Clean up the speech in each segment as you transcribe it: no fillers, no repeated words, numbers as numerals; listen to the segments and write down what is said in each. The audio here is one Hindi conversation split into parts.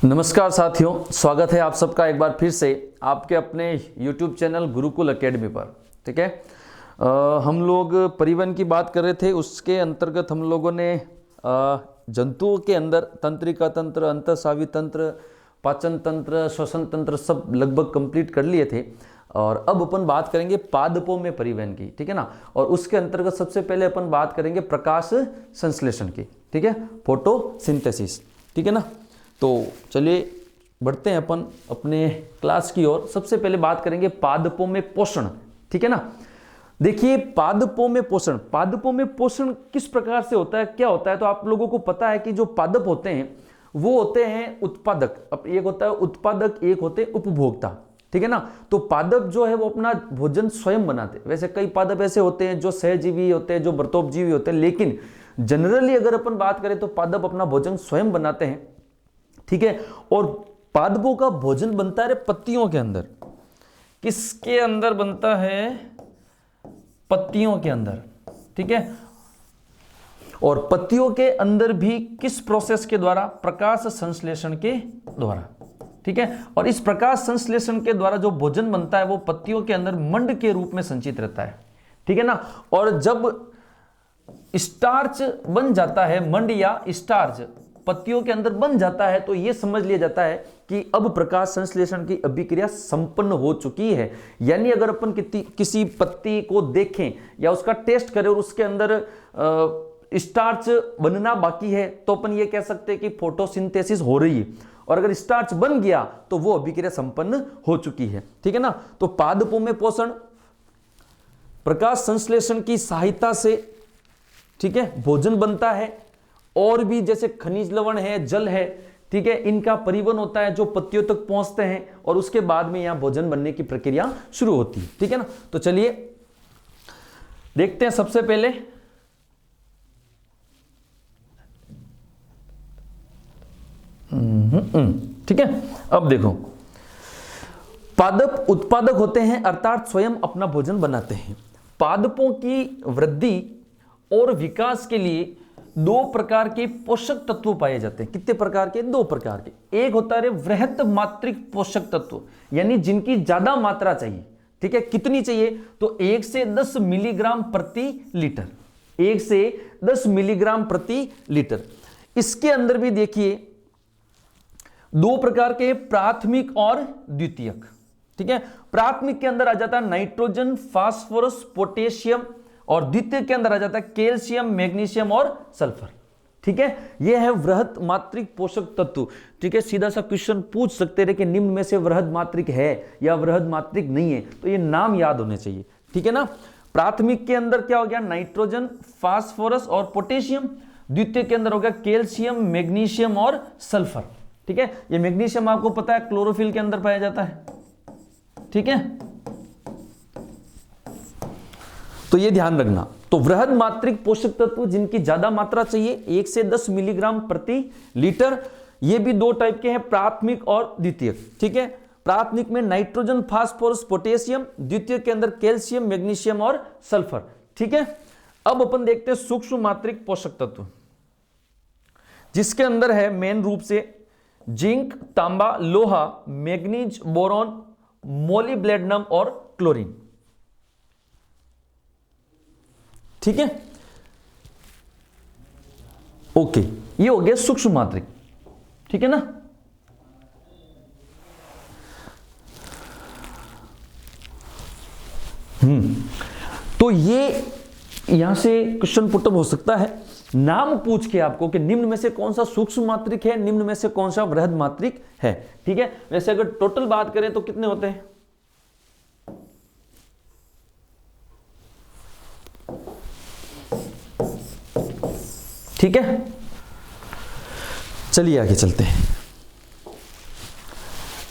नमस्कार साथियों, स्वागत है आप सबका एक बार फिर से आपके अपने YouTube चैनल गुरुकुल एकेडमी पर। ठीक है, हम लोग परिवहन की बात कर रहे थे। उसके अंतर्गत हम लोगों ने जंतुओं के अंदर तंत्रिका तंत्र, अंतःस्रावी तंत्र, पाचन तंत्र, श्वसन तंत्र सब लगभग कंप्लीट कर लिए थे। और अब अपन बात करेंगे पादपों में परिवहन की। ठीक है ना। और उसके अंतर्गत सबसे पहले अपन बात करेंगे प्रकाश संश्लेषण की। ठीक है, फोटोसिंथेसिस। ठीक है ना। तो चलिए बढ़ते हैं अपन अपने क्लास की ओर। सबसे पहले बात करेंगे पादपों में पोषण। ठीक है ना। देखिए, पादपों में पोषण किस प्रकार से होता है, क्या होता है, तो आप लोगों को पता है कि जो पादप होते हैं वो होते हैं उत्पादक। अब एक होता है उत्पादक, एक होते हैं उपभोक्ता। ठीक है ना। तो पादप जो है वो अपना भोजन स्वयं बनाते हैं। वैसे कई पादप ऐसे होते हैं जो सहजीवी होते हैं, जो व्रतोपजीवी होते हैं, लेकिन जनरली अगर अपन बात करें तो पादप अपना भोजन स्वयं बनाते हैं। ठीक है। और पादपों का भोजन बनता है पत्तियों के अंदर। किसके अंदर बनता है? पत्तियों के अंदर। ठीक है। और पत्तियों के अंदर भी किस प्रोसेस के द्वारा? प्रकाश संश्लेषण के द्वारा। ठीक है। और इस प्रकाश संश्लेषण के द्वारा जो भोजन बनता है वो पत्तियों के अंदर मंड के रूप में संचित रहता है। ठीक है ना। और जब स्टार्च बन जाता है, मंड या स्टार्च पत्तियों के अंदर बन जाता है, तो यह समझ लिया जाता है कि अब प्रकाश संश्लेषण की अभिक्रिया संपन्न हो चुकी है। यानी अगर अपन किसी पत्ती को देखें या उसका टेस्ट करें और उसके अंदर स्टार्च बनना बाकी है, तो अपन ये कह सकते हैं कि फोटोसिंथेसिस हो रही है। और अगर स्टार्च बन गया तो वो अभिक्रिया संपन्न हो चुकी है। ठीक है ना। तो पादपों में पोषण प्रकाश संश्लेषण की सहायता से, ठीक है, भोजन बनता है। और भी जैसे खनिज लवण है, जल है, ठीक है, इनका परिवहन होता है जो पत्तियों तक पहुंचते हैं और उसके बाद में यहां भोजन बनने की प्रक्रिया शुरू होती है। ठीक है ना। तो चलिए देखते हैं सबसे पहले ठीक है। अब देखो, पादप उत्पादक होते हैं, अर्थात स्वयं अपना भोजन बनाते हैं। पादपों की वृद्धि और विकास के लिए दो प्रकार के पोषक तत्व पाए जाते हैं। कितने प्रकार के? दो प्रकार के। एक होता है वृहत मात्रिक पोषक तत्व, यानी जिनकी ज्यादा मात्रा चाहिए। ठीक है। कितनी चाहिए? तो 1 से 10 मिलीग्राम प्रति लीटर। 1 से 10 मिलीग्राम प्रति लीटर। इसके अंदर भी देखिए दो प्रकार के, प्राथमिक और द्वितीयक। ठीक है। प्राथमिक के अंदर आ जाता है नाइट्रोजन, फास्फोरस, पोटेशियम, और द्वितीय के अंदर आ जाता है कैल्शियम, मैग्नीशियम और सल्फर। ठीक है। यह है वृहत मात्रिक पोषक तत्व। ठीक है। सीधा सा क्वेश्चन पूछ सकते रहे कि निम्न में से वृहत मात्रिक है या वृहत मात्रिक नहीं है, तो ये नाम याद होने चाहिए। ठीक है ना। प्राथमिक के अंदर क्या हो गया? नाइट्रोजन, फास्फोरस और पोटेशियम। द्वितीय के अंदर हो गया कैल्शियम, मैग्नीशियम और सल्फर। ठीक है। ये मैग्नीशियम आपको पता है क्लोरोफिल के अंदर पाया जाता है। ठीक है। तो ये ध्यान रखना। तो वृहद मात्रिक पोषक तत्व जिनकी ज्यादा मात्रा चाहिए, 1 से 10 मिलीग्राम प्रति लीटर। ये भी दो टाइप के हैं, प्राथमिक और द्वितीयक। ठीक है। प्राथमिक में नाइट्रोजन, फास्फोरस, पोटेशियम, द्वितीय के अंदर कैल्शियम, मैग्नीशियम और सल्फर। ठीक है। अब अपन देखते हैं सूक्ष्म मात्रिक पोषक तत्व, जिसके अंदर है मेन रूप से जिंक, तांबा, लोहा, मैग्नीज, बोरॉन, मोलिब्डेनम और क्लोरीन। ठीक है। ओके, ये हो गया सूक्ष्म मात्रिक। ठीक है ना। तो ये यहां से क्वेश्चन पुटअप हो सकता है, नाम पूछ के आपको कि निम्न में से कौन सा सूक्ष्म मात्रिक है, निम्न में से कौन सा वृहद मात्रिक है। ठीक है। वैसे अगर टोटल बात करें तो कितने होते हैं? ठीक है। चलिए आगे चलते हैं।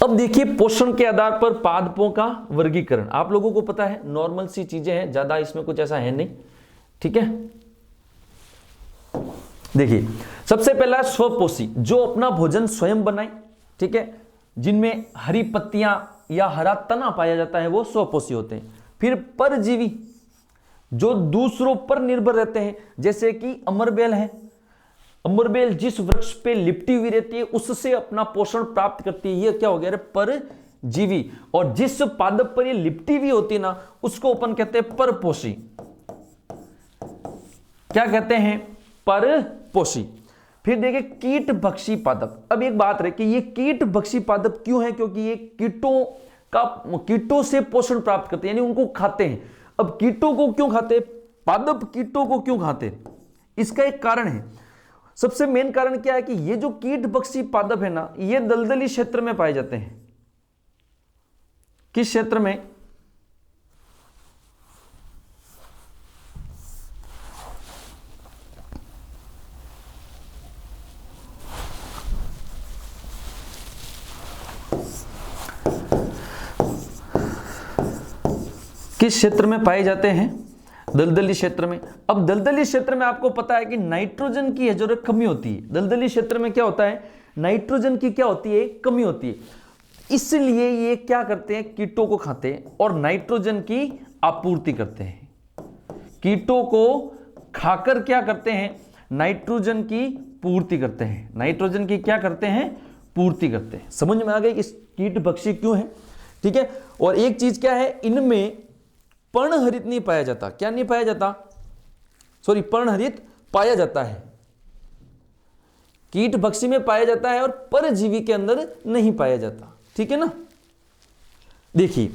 अब देखिए पोषण के आधार पर पादपों का वर्गीकरण। आप लोगों को पता है नॉर्मल सी चीजें हैं, ज्यादा इसमें कुछ ऐसा है नहीं। ठीक है। देखिए सबसे पहला स्वपोषी, जो अपना भोजन स्वयं बनाए। ठीक है। जिनमें हरी पत्तियां या हरा तना पाया जाता है वो स्वपोषी होते हैं। फिर परजीवी, जो दूसरों पर निर्भर रहते हैं, जैसे कि अमरबेल है, अमरबेल जिस वृक्ष पे लिपटी हुई रहती है उससे अपना पोषण प्राप्त करती है, ये क्या हो गया रे, परजीवी। और जिस पादप पर ये लिपटी हुई होती है ना उसको अपन कहते हैं परपोषी। क्या कहते हैं, परपोषी। फिर देखिए कीट भक्षी पादप। अब एक बात रहे कि ये कीट भक्षी पादप क्यों है, क्योंकि ये कीटों से पोषण प्राप्त करते हैं, यानी उनको खाते हैं। अब कीटों को क्यों खाते, पादप कीटों को क्यों खाते, इसका एक कारण है। सबसे मेन कारण क्या है कि ये जो कीट भक्षी पादप है ना, ये दलदली क्षेत्र में पाए जाते हैं। किस क्षेत्र में, किस क्षेत्र में पाए जाते हैं, दलदली क्षेत्र में। अब दलदली क्षेत्र में आपको पता है कि नाइट्रोजन की जरूरत कमी होती है। दलदली क्षेत्र में क्या होता है, नाइट्रोजन की क्या होती है, कमी होती है। इसलिए ये क्या करते हैं, कीटों को खाते हैं और नाइट्रोजन की आपूर्ति करते हैं। कीटों को खाकर क्या करते हैं, नाइट्रोजन की पूर्ति करते हैं। नाइट्रोजन की क्या करते हैं, पूर्ति करते हैं। समझ में आ गई इस कीट भक्षी क्यों है, ठीक है। और एक चीज क्या है, इनमें पर्णहरित नहीं पाया जाता। क्या नहीं पाया जाता, सॉरी, पर्णहरित पाया जाता है। कीट भक्षी में पाया जाता है और परजीवी के अंदर नहीं पाया जाता, ठीक है ना। देखिए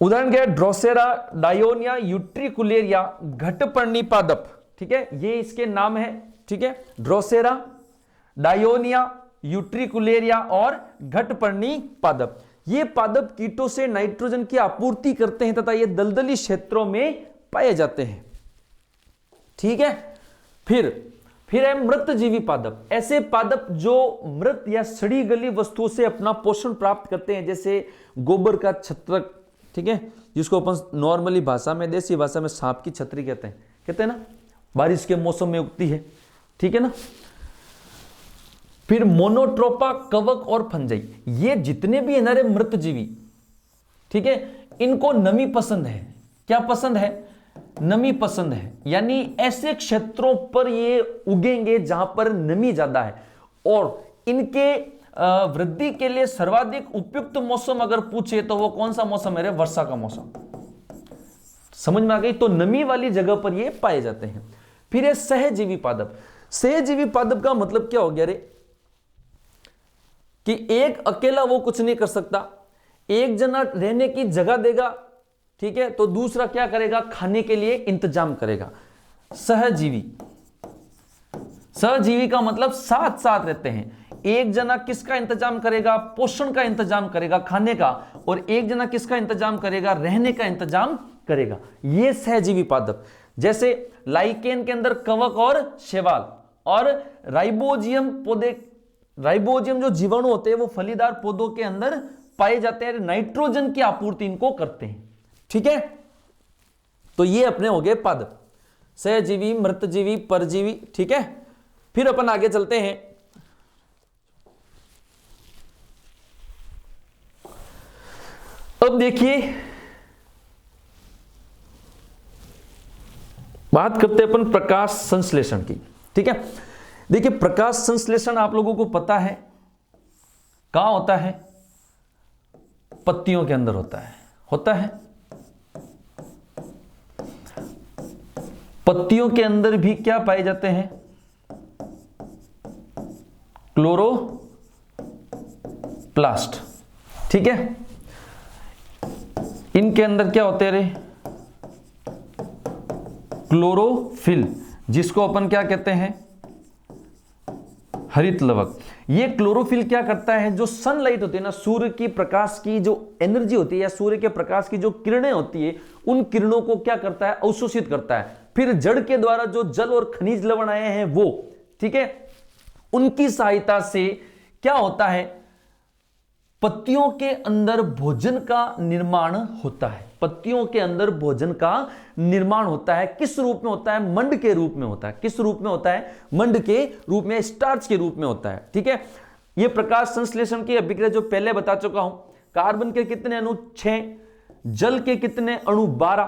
उदाहरण क्या है, ड्रोसेरा, डायोनिया, यूट्रिकुलेरिया, घटपर्णी पादप, ठीक है, ये इसके नाम है, ठीक है। ड्रोसेरा, डायोनिया, यूट्रिकुलेरिया और घटपर्णी पादप। ये पादप कीटों से नाइट्रोजन की आपूर्ति करते हैं तथा ये दलदली क्षेत्रों में पाए जाते हैं, ठीक है। फिर है मृतजीवी पादप। ऐसे पादप जो मृत या सड़ी गली वस्तुओं से अपना पोषण प्राप्त करते हैं, जैसे गोबर का छत्रक, ठीक है, जिसको अपन नॉर्मली भाषा में, देसी भाषा में सांप की छतरी कहते हैं ना, बारिश के मौसम में उगती है, ठीक है ना। फिर मोनोट्रोपा, कवक और फंजाई, ये जितने भी हमारे मृतजीवी, ठीक है, इनको नमी पसंद है। क्या पसंद है, नमी पसंद है। यानी ऐसे क्षेत्रों पर ये उगेंगे जहां पर नमी ज्यादा है। और इनके वृद्धि के लिए सर्वाधिक उपयुक्त मौसम अगर पूछे तो वो कौन सा मौसम है, वर्षा का मौसम। समझ में आ गई। तो नमी वाली जगह पर ये पाए जाते हैं। फिर है सहजीवी पादप। सहजीवी पादप का मतलब क्या हो गया रे, कि एक अकेला वो कुछ नहीं कर सकता, एक जना रहने की जगह देगा, ठीक है, तो दूसरा क्या करेगा, खाने के लिए इंतजाम करेगा। सहजीवी, सहजीवी का मतलब साथ साथ रहते हैं। एक जना किसका इंतजाम करेगा, पोषण का इंतजाम करेगा, खाने का, और एक जना किसका इंतजाम करेगा, रहने का इंतजाम करेगा। ये सहजीवी पादप। जैसे लाइकेन के अंदर कवक और शैवाल, और राइबोजियम पौधे, राइबोजियम जो जीवाणु होते हैं वो फलीदार पौधों के अंदर पाए जाते हैं, नाइट्रोजन की आपूर्ति इनको करते हैं, ठीक है। तो ये अपने हो गए पादप, सहजीवी, मृतजीवी, परजीवी, ठीक है। फिर अपन आगे चलते हैं। अब देखिए बात करते हैं अपन प्रकाश संश्लेषण की, ठीक है। देखिए प्रकाश संश्लेषण आप लोगों को पता है कहां होता है, पत्तियों के अंदर होता है। पत्तियों के अंदर भी क्या पाए जाते हैं, क्लोरोप्लास्ट, ठीक है। इनके अंदर क्या होते हैं रे, क्लोरोफिल, जिसको अपन क्या कहते हैं, हरित लवक। ये क्लोरोफिल क्या करता है, जो सनलाइट होती है ना, सूर्य की प्रकाश की जो एनर्जी होती है या सूर्य के प्रकाश की जो किरणें होती है, उन किरणों को क्या करता है, अवशोषित करता है। फिर जड़ के द्वारा जो जल और खनिज लवण आए हैं वो, ठीक है, उनकी सहायता से क्या होता है, पत्तियों के अंदर भोजन का निर्माण होता है। पत्तियों के अंदर भोजन का निर्माण होता है। किस रूप में होता है, मंड के रूप में होता है। किस रूप में होता है, मंड के रूप में, स्टार्च के रूप में होता है, ठीक है। यह प्रकाश संश्लेषण की अभिक्रिया जो पहले बता चुका हूं, कार्बन के कितने अणु 6, जल के कितने अणु 12,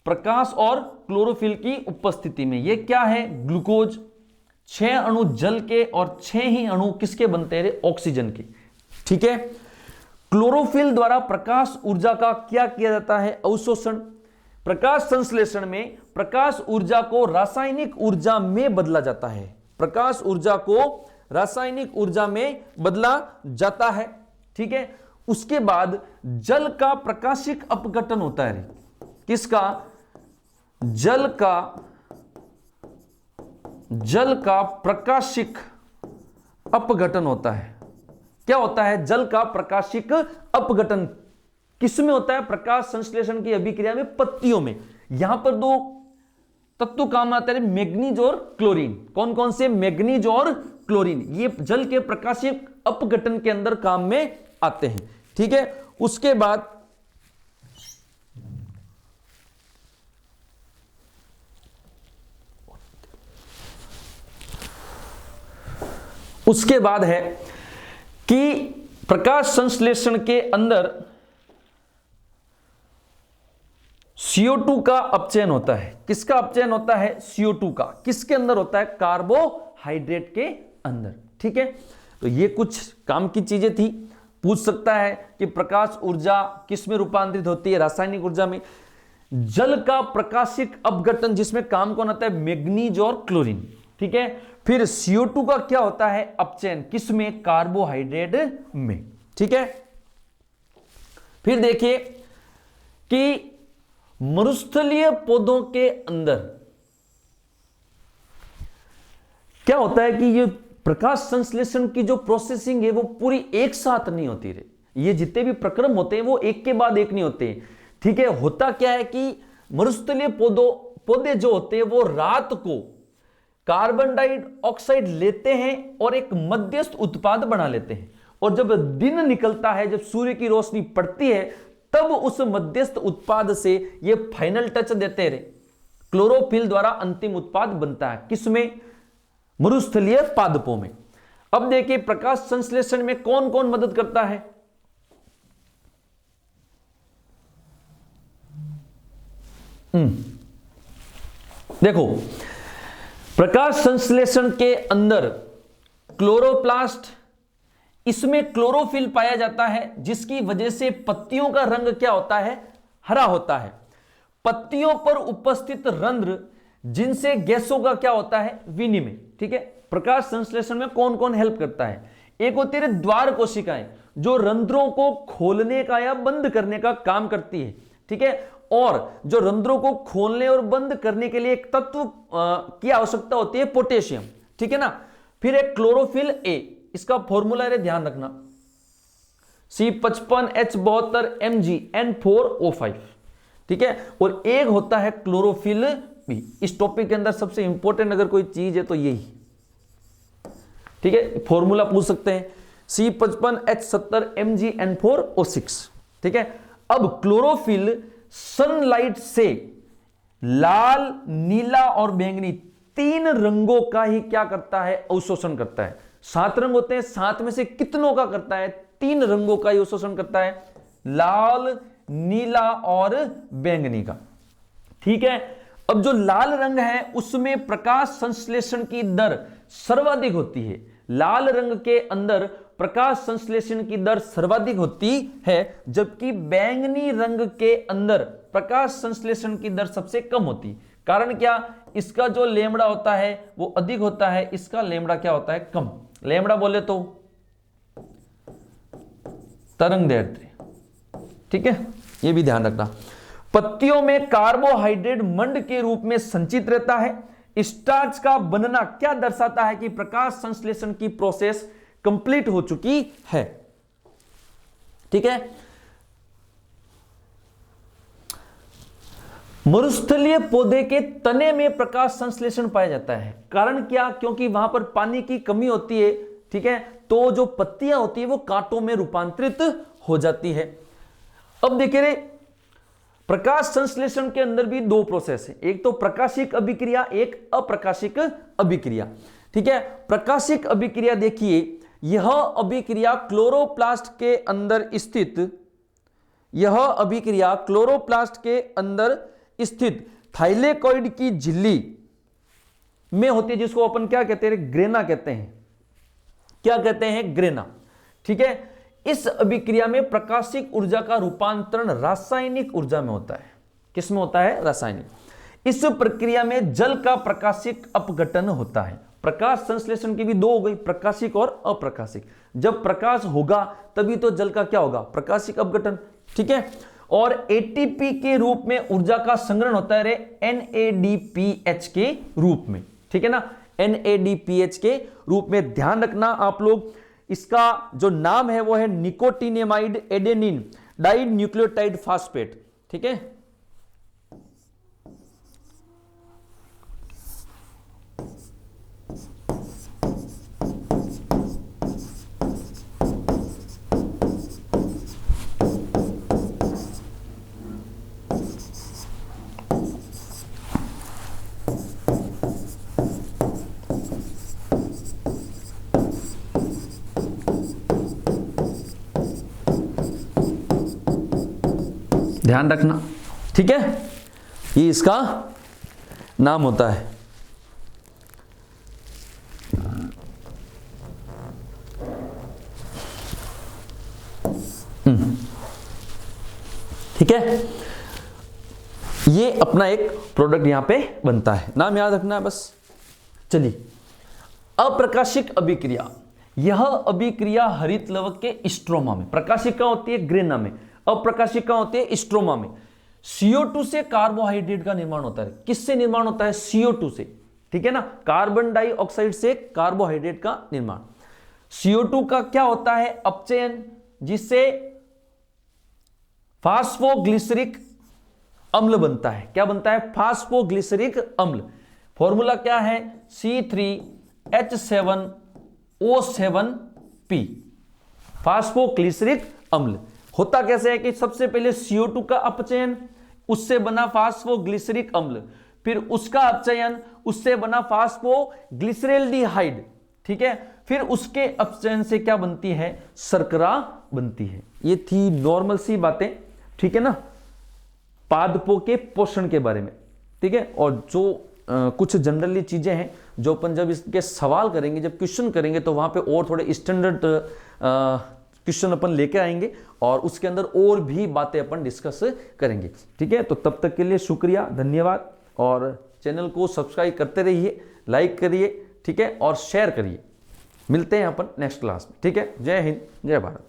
प्रकाश और क्लोरोफिल की उपस्थिति में। यह क्या है, ग्लूकोज, 6 अणु जल के और 6 ही अणु किसके बनते हैं? ऑक्सीजन के। ठीक है। क्लोरोफिल द्वारा प्रकाश ऊर्जा का क्या किया जाता है? अवशोषण। प्रकाश संश्लेषण में प्रकाश ऊर्जा को रासायनिक ऊर्जा में बदला जाता है। प्रकाश ऊर्जा को रासायनिक ऊर्जा में बदला जाता है। ठीक है। उसके बाद जल का प्रकाशिक अपघटन होता है। किसका? जल का प्रकाशिक अपघटन होता है। क्या होता है? जल का प्रकाशिक अपघटन किसमें होता है? प्रकाश संश्लेषण की अभिक्रिया में पत्तियों में। यहां पर 2 तत्व काम आते हैं, मैग्नीज और क्लोरीन। कौन कौन से? मैग्नीज और क्लोरीन। ये जल के प्रकाशिक अपघटन के अंदर काम में आते हैं। ठीक है। उसके बाद है कि प्रकाश संश्लेषण के अंदर CO2 का अपचयन होता है। किसका अपचयन होता है? CO2 का। किसके अंदर होता है? कार्बोहाइड्रेट के अंदर। ठीक है। तो ये कुछ काम की चीजें थी। पूछ सकता है कि प्रकाश ऊर्जा किस में रूपांतरित होती है? रासायनिक ऊर्जा में। जल का प्रकाशिक अपघटन जिसमें काम कौन आता है? मैग्नीज और क्लोरीन। ठीक है। फिर CO2 का क्या होता है? अपचयन। किसमें? कार्बोहाइड्रेट में। ठीक है। फिर देखिए कि मरुस्थलीय पौधों के अंदर क्या होता है कि ये प्रकाश संश्लेषण की जो प्रोसेसिंग है वो पूरी एक साथ नहीं होती रही। ये जितने भी प्रक्रम होते हैं वो एक के बाद एक नहीं होते। ठीक है। होता क्या है कि मरुस्थलीय पौधे जो होते हैं वो रात को कार्बन डाइऑक्साइड लेते हैं और एक मध्यस्थ उत्पाद बना लेते हैं, और जब दिन निकलता है, जब सूर्य की रोशनी पड़ती है, तब उस मध्यस्थ उत्पाद से ये फाइनल टच देते रहे। क्लोरोफिल द्वारा अंतिम उत्पाद बनता है। किसमें? मरुस्थलीय पादपों में। अब देखिए प्रकाश संश्लेषण में कौन कौन मदद करता है? देखो, प्रकाश संश्लेषण के अंदर क्लोरोप्लास्ट, इसमें क्लोरोफिल पाया जाता है, जिसकी वजह से पत्तियों का रंग क्या होता है? हरा होता है। पत्तियों पर उपस्थित रंध्र जिनसे गैसों का क्या होता है? विनिमय। ठीक है। प्रकाश संश्लेषण में कौन कौन हेल्प करता है? एक होती है द्वार कोशिकाएं, जो रंध्रों को खोलने का या बंद करने का काम करती है। ठीक है। और जो रंध्रों को खोलने और बंद करने के लिए एक तत्व की आवश्यकता होती है, पोटेशियम। ठीक है ना। फिर एक क्लोरोफिल ए, इसका फॉर्मूला है, ध्यान रखना, C55H72Mgn4O5। ठीक है। और एक होता है क्लोरोफिल बी। इस टॉपिक के अंदर सबसे इंपॉर्टेंट अगर कोई चीज है तो यही। ठीक है। फॉर्मूला पूछ सकते हैं, C55H70Mgn4O6। ठीक है। अब क्लोरोफिल सनलाइट से लाल, नीला और बैंगनी 3 रंगों का ही क्या करता है? अवशोषण करता है। 7 रंग होते हैं, 7 में से कितनों का करता है? 3 रंगों का ही अवशोषण करता है, लाल, नीला और बैंगनी का। ठीक है। अब जो लाल रंग है उसमें प्रकाश संश्लेषण की दर सर्वाधिक होती है। लाल रंग के अंदर प्रकाश संश्लेषण की दर सर्वाधिक होती है, जबकि बैंगनी रंग के अंदर प्रकाश संश्लेषण की दर सबसे कम होती। कारण क्या? इसका जो लेमड़ा होता है वो अधिक होता है, इसका लेमड़ा क्या होता है? कम। लेमड़ा बोले तो तरंग दैर्ध्य। ठीक है। ये भी ध्यान रखना। पत्तियों में कार्बोहाइड्रेट मंड के रूप में संचित रहता है। स्टार्च का बनना क्या दर्शाता है? कि प्रकाश संश्लेषण की प्रोसेस कंप्लीट हो चुकी है। ठीक है। मरुस्थलीय पौधे के तने में प्रकाश संश्लेषण पाया जाता है। कारण क्या? क्योंकि वहां पर पानी की कमी होती है। ठीक है। तो जो पत्तियां होती है वो कांटों में रूपांतरित हो जाती है। अब देखिए, प्रकाश संश्लेषण के अंदर भी 2 प्रोसेस है, एक तो प्रकाशिक अभिक्रिया, एक अप्रकाशिक अभिक्रिया। ठीक है। प्रकाशिक अभिक्रिया देखिए, यह अभिक्रिया क्लोरोप्लास्ट के अंदर स्थित थाइलेकोइड की झिल्ली में होती है, जिसको अपन क्या कहते हैं, ग्रेना कहते हैं। क्या कहते हैं, ग्रेना। ठीक है, इस अभिक्रिया में प्रकाशिक ऊर्जा का रूपांतरण रासायनिक ऊर्जा में होता है। किस में होता है, रासायनिक। इस प्रक्रिया में जल का प्रकाशिक अपघटन होता है। प्रकाश संश्लेषण की भी दो हो गई, प्रकाशिक और अप्रकाशिक। जब प्रकाश होगा तभी तो जल का क्या होगा, प्रकाशिक अपघटन। ठीक है, और एटीपी के रूप में ऊर्जा का संग्रहण होता है NADPH के रूप में। ठीक है ना, NADPH के रूप में। ध्यान रखना आप लोग, इसका जो नाम है वो है nicotinamide adenine dinucleotide phosphate. ठीक है, ध्यान रखना। ठीक है, ये इसका नाम होता है। ठीक है, ये अपना एक प्रोडक्ट यहां पे बनता है, नाम याद रखना है बस। चलिए, अप्रकाशिक अभिक्रिया। यह अभिक्रिया हरित लवक के स्ट्रोमा में, प्रकाशिका होती है ग्रेना में, अप्रकाशिका होती है स्ट्रोमा में। CO2 से कार्बोहाइड्रेट का निर्माण होता है। किससे निर्माण होता है, CO2 से। ठीक है ना, कार्बन डाइऑक्साइड से कार्बोहाइड्रेट का निर्माण। CO2 का क्या होता है, अपचयन, जिससे फास्फोग्लिसरिक अम्ल बनता है। क्या बनता है, फास्फोग्लिसरिक अम्ल। फॉर्मूला क्या है, C3H7O7P, फास्फोग्लिसरिक अम्ल। होता कैसे है कि सबसे पहले CO2 का अपचयन, उससे बना फास्फोग्लिसरिक अम्ल, फिर उसका अपचयन, उससे बना फास्फोग्लिसरैल्डिहाइड। ठीक है, फिर उसके अपचयन से क्या बनती है, शर्करा बनती है। ये थी नॉर्मल सी बातें। ठीक है ना, पादपों के पोषण के बारे में। ठीक है, और जो कुछ जनरली चीजें हैं जो अपन जब इसके सवाल करेंगे, जब क्वेश्चन करेंगे, तो वहां पे और थोड़े स्टैंडर्ड क्वेश्चन अपन लेके आएंगे और उसके अंदर और भी बातें अपन डिस्कस करेंगे। ठीक है, तो तब तक के लिए शुक्रिया, धन्यवाद। और चैनल को सब्सक्राइब करते रहिए, लाइक करिए, ठीक है, और शेयर करिए। मिलते हैं अपन नेक्स्ट क्लास में। ठीक है, जय हिंद, जय भारत।